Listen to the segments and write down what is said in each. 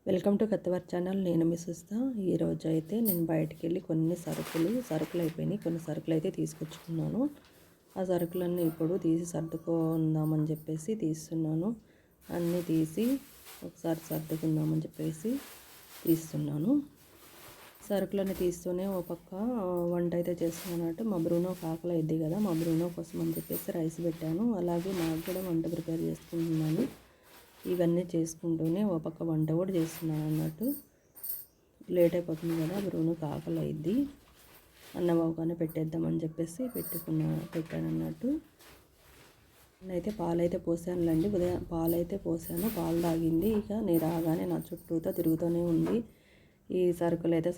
Welcome to కత్తవర్ channel. నేను మీ సుస్తా. ఈరోజు అయితే నేను బయటికి వెళ్ళి కొన్ని సరుకులు అయిపోయినాయి. కొన్ని సరుకులు అయితే తీసుకొచ్చుకున్నాను. ఆ సరుకులన్నీ ఇప్పుడు తీసి సర్దుకుందామని చెప్పేసి తీస్తున్నాను. అన్నీ తీసి ఒకసారి సర్దుకుందామని చెప్పేసి తీస్తున్నాను. సరుకులన్నీ తీస్తూనే ఓ పక్క వంట అయితే చేస్తున్నట్టు మా బ్రూనో ఆకలి అయింది కదా, మా బ్రూనో కోసం అని చెప్పేసి రైస్ పెట్టాను. అలాగే నాకు కూడా వంట ప్రిపేర్ చేసుకుంటున్నాను. ఇవన్నీ చేసుకుంటూనే ఓ పక్క వంట కూడా చేస్తున్నాను అన్నట్టు. లేట్ అయిపోతుంది కదా, బ్రూనోకి ఆకలి అయింది. అన్నం అవగానే పెట్టేద్దామని చెప్పేసి పెట్టాను అన్నట్టు. అయితే పాలైతే పోసానులేండి. ఉదయం పాలైతే పోసాను, పాలు తాగింది. ఇక నేను రాగానే నా చుట్టూతో తిరుగుతూనే ఉంది. ఈ సరుకులు అయితే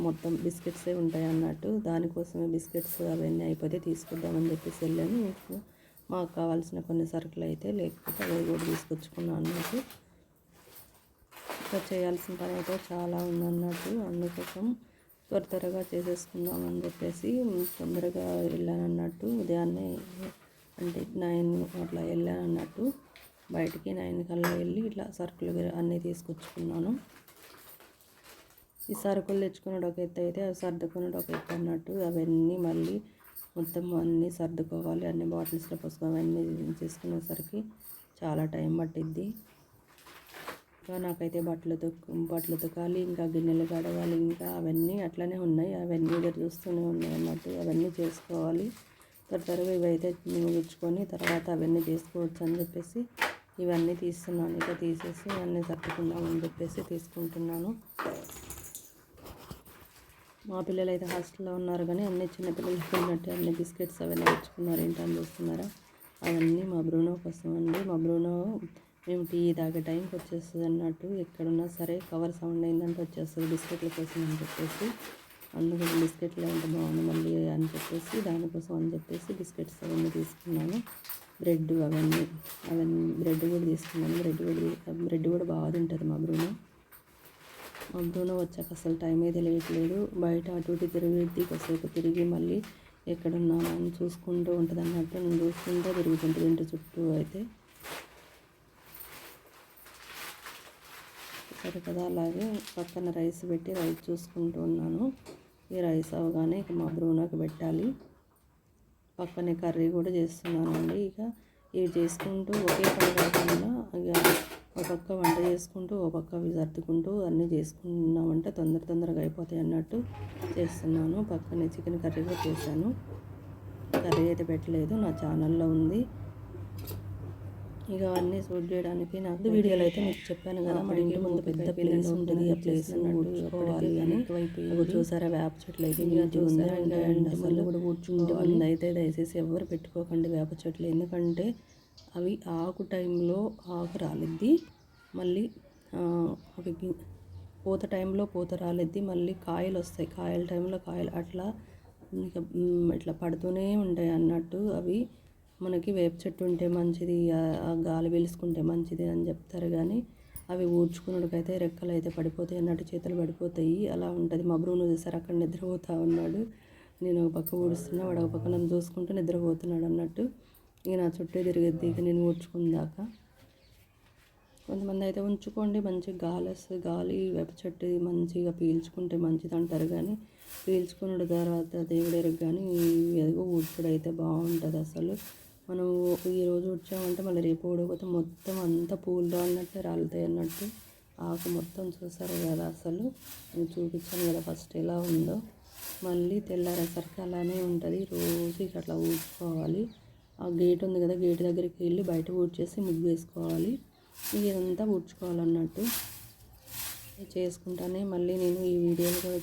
మొత్తం బిస్కెట్సే ఉంటాయి అన్నట్టు. దానికోసమే బిస్కెట్స్ అవన్నీ అయిపోతే తీసుకొద్దామని చెప్పేసి వెళ్ళాను. మాకు కావాల్సిన కొన్ని సరుకులు అయితే లేకపోతే అవి కూడా తీసుకొచ్చుకున్నాను అన్నట్టు. ఇంకా చేయాల్సిన పని అయితే చాలా ఉందన్నట్టు. అందుకోసం త్వరగా చేసేసుకుందామని చెప్పేసి తొందరగా వెళ్ళాను అన్నట్టు. ఉదయాన్నే అంటే 9 అట్లా వెళ్ళాను అన్నట్టు. బయటికి 9 కల్లా వెళ్ళి ఇట్లా సరుకులు అన్నీ తీసుకొచ్చుకున్నాను. ఈ సరుకులు తెచ్చుకున్నాడు ఒక ఎత్తు అయితే అవి సర్దుకున్నాడు ఒక ఎత్తు అన్నట్టు. అవన్నీ మళ్ళీ మొత్తం అన్నీ సర్దుకోవాలి, అన్ని బాటిల్స్లో పోసుకోవాలి. అవన్నీ చేసుకునేసరికి చాలా టైం పట్టిద్ది. ఇంకా నాకైతే బట్టలు ఉతకాలి, ఇంకా గిన్నెలు కడగాలి, ఇంకా అవన్నీ అట్లనే ఉన్నాయి. అవన్నీ ఎదురు చూస్తూనే ఉన్నాయి అన్నట్టు. అవన్నీ చేసుకోవాలి. త్వరగా ఇవైతే ముగించుకొని తర్వాత అవన్నీ చేసుకోవచ్చు అని చెప్పేసి ఇవన్నీ తీస్తున్నాను. ఇక తీసేసి అన్నీ సర్దుకుందామని చెప్పేసి తీసుకుంటున్నాను. మా పిల్లలు అయితే హాస్టల్లో ఉన్నారు కానీ అన్ని చిన్నపిల్లలకి ఉన్నట్టు అన్ని బిస్కెట్స్ అవన్నీ తెచ్చుకున్నారు. ఏంటని చూస్తున్నారా? అవన్నీ మా బ్రూనో కోసం అండి. మా బ్రూనో మేము టీ తాగే టైంకి వచ్చేస్తుంది అన్నట్టు. ఎక్కడున్నా సరే కవర్ సౌండ్ అయిందంటే వచ్చేస్తుంది బిస్కెట్ల కోసం అని చెప్పేసి. అందుకు బిస్కెట్లు అంటే బాగుంది మళ్ళీ అని చెప్పేసి దానికోసం అని చెప్పేసి బిస్కెట్స్ అవన్నీ తీసుకున్నాను. బ్రెడ్ అవన్నీ బ్రెడ్ కూడా తీసుకున్నాను. బ్రెడ్ కూడా బాగా తింటుంది మా బ్రూనో వచ్చాక అసలు టైం అయితే లేదు. బయట అటు ఇటు తిరిగి కాసేపు తిరిగి మళ్ళీ ఎక్కడున్నాను అని చూసుకుంటూ ఉంటుంది అన్నట్టు. నేను చూసుకుంటూ తిరుగుతుంటుంది ఇంటి చుట్టూ అయితే. సరే కదా, అలాగే పక్కన రైస్ పెట్టి రైస్ చూసుకుంటూ ఉన్నాను. ఈ రైస్ అవగానే ఇక మా బ్రూనోకి పెట్టాలి. పక్కనే కర్రీ కూడా చేస్తున్నానండి. ఇక ఇవి చేసుకుంటూ ఒకే పని కాకుండా ఇక ఒక పక్క వంట చేసుకుంటూ ఒక పక్క అవి సర్దుకుంటూ అన్నీ చేసుకున్నామంటే తొందరగా అయిపోతాయి అన్నట్టు చేస్తున్నాను. పక్కనే చికెన్ కర్రీ కూడా చేశాను. కర్రీ అయితే పెట్టలేదు, నా ఛానల్లో ఉంది. ఇక అవన్నీ షూట్ చేయడానికి నాకు వీడియోలో అయితే మీకు చెప్పాను కదా, మన ఇంటి ముందు పెద్ద ప్లేస్ ఉంటుంది. ఆ ప్లేస్ ఊడ్చుకోవాలి అని. చూసారా వేప చెట్లు అయితే చూసారా? ఇంకా అసలు కూడా ఊడ్చుకోవాలి అయితే దయచేసి ఎవరు పెట్టుకోకండి వేప చెట్లు. ఎందుకంటే అవి ఆకు టైంలో ఆకు రాలిద్ది, మళ్ళీ పూత టైంలో పూత రాలిద్ది, మళ్ళీ కాయలు వస్తాయి కాయల టైంలో కాయలు, అట్లా ఇట్లా పడుతూనే ఉంటాయి అన్నట్టు. అవి మనకి వేప చెట్టు ఉంటే మంచిది, గాలి పీల్చుకుంటే మంచిది అని చెప్తారు కానీ అవి ఊడ్చుకున్నకైతే రెక్కలు అయితే పడిపోతాయి అన్నట్టు, చేతులు పడిపోతాయి. అలా ఉంటుంది. మా బ్రూనో చూసారు అక్కడ నిద్రపోతూ ఉన్నాడు. నేను ఒక పక్క ఊడుస్తున్నా, వాడు ఒక పక్క నన్ను చూసుకుంటూ నిద్రపోతున్నాడు అన్నట్టు. ఇక నా చుట్టూ తిరిగిద్ది ఇక నేను ఊడ్చుకుందాక. కొంతమంది అయితే ఉంచుకోండి మంచిగా గాలి వస్తుంది, గాలి వేప చెట్టు మంచిగా పీల్చుకుంటే మంచిది అంటారు కానీ పీల్చుకున్న తర్వాత దేవుడెరుగు కానీ ఎదుగు ఊడ్చుడు అయితే బాగుంటుంది. అసలు మనం ఈరోజు ఊడ్చామంటే మళ్ళీ రేపు ఊడకపోతే మొత్తం అంతా పూలు రాలినట్టే రాలుతాయి అన్నట్టు. ఆకు మొత్తం చూసారు కదా, అసలు నేను చూపించాను కదా ఫస్ట్ ఎలా ఉందో. మళ్ళీ తెల్లారేసరికి అలానే ఉంటుంది. రోజు ఇక అట్లా ఊడ్చుకోవాలి. ఆ గేట్ ఉంది కదా, గేట్ దగ్గరికి వెళ్ళి బయట ఊడ్చేసి ముగ్గు వేసుకోవాలి. ఇదంతా ఊడ్చుకోవాలన్నట్టు చేసుకుంటానే మళ్ళీ నేను ఈ వీడియోలు కూడా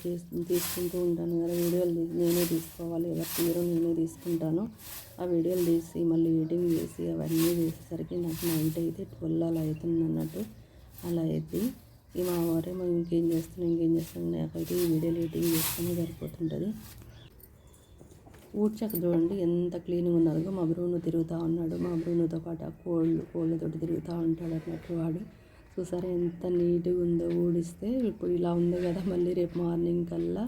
తీసుకుంటూ ఉంటాను కదా. వీడియోలు నేనే తీసుకోవాలి, ఎవరి తీరు నేనే తీసుకుంటాను. ఆ వీడియోలు తీసి మళ్ళీ ఎడిటింగ్ చేసి అవన్నీ చేసేసరికి నాకు నైట్ అయితే 12 అలా అవుతుంది అన్నట్టు. అలా అయితే ఈ మా వారేమో ఇంకేం చేస్తాను నాకైతే ఈ వీడియోలు ఎడిటింగ్ చేసుకునే సరిపోతుంటుంది. ఊడ్చాక చూడండి ఎంత క్లీన్గా ఉన్నదో. మా బ్రూనో తిరుగుతూ ఉన్నాడు. మా బ్రూనోతో పాటు ఆ కోళ్ళతోటి తిరుగుతూ ఉంటాడు అన్నట్టు వాడు. చూసారా ఎంత నీట్గా ఉందో ఊడిస్తే. ఇప్పుడు ఇలా ఉంది కదా, మళ్ళీ రేపు మార్నింగ్ కల్లా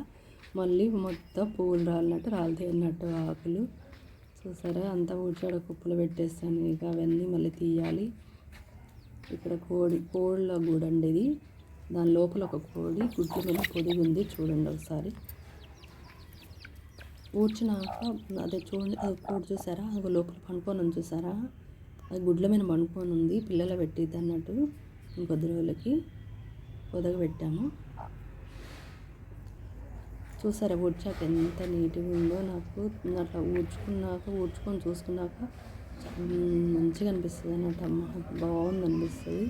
మళ్ళీ మొత్తం పూలు రాలినట్టు రాలుతాయి అన్నట్టు ఆకులు. చూసారా అంతా ఊడ్చాడు, కుప్పలు పెట్టేస్తాను. ఇక అవన్నీ మళ్ళీ తీయాలి. ఇక్కడ కోళ్ళ గూడండి ఇది. దాని లోపల ఒక కోడి గుడ్ల మీద పొదిగి ఉంది, చూడండి ఒకసారి. ఊడ్చినాక అదే చూడండి, అది కోడి చూసారా, అది లోపల పండుకొని ఉంది చూసారా, అది గుడ్ల మీద పండుకొని ఉంది. పిల్లలు పెట్టిద్ది అన్నట్టు ఇంకొద్ది రోజులకి పొదగ పెట్టాము. చూసారా ఊడ్చాక ఎంత నీట్గా ఉందో. నాకు అట్లా ఊడ్చుకొని చూసుకున్నాక మంచిగా అనిపిస్తుంది అన్నట్టు. అమ్మ బాగుంది అనిపిస్తుంది.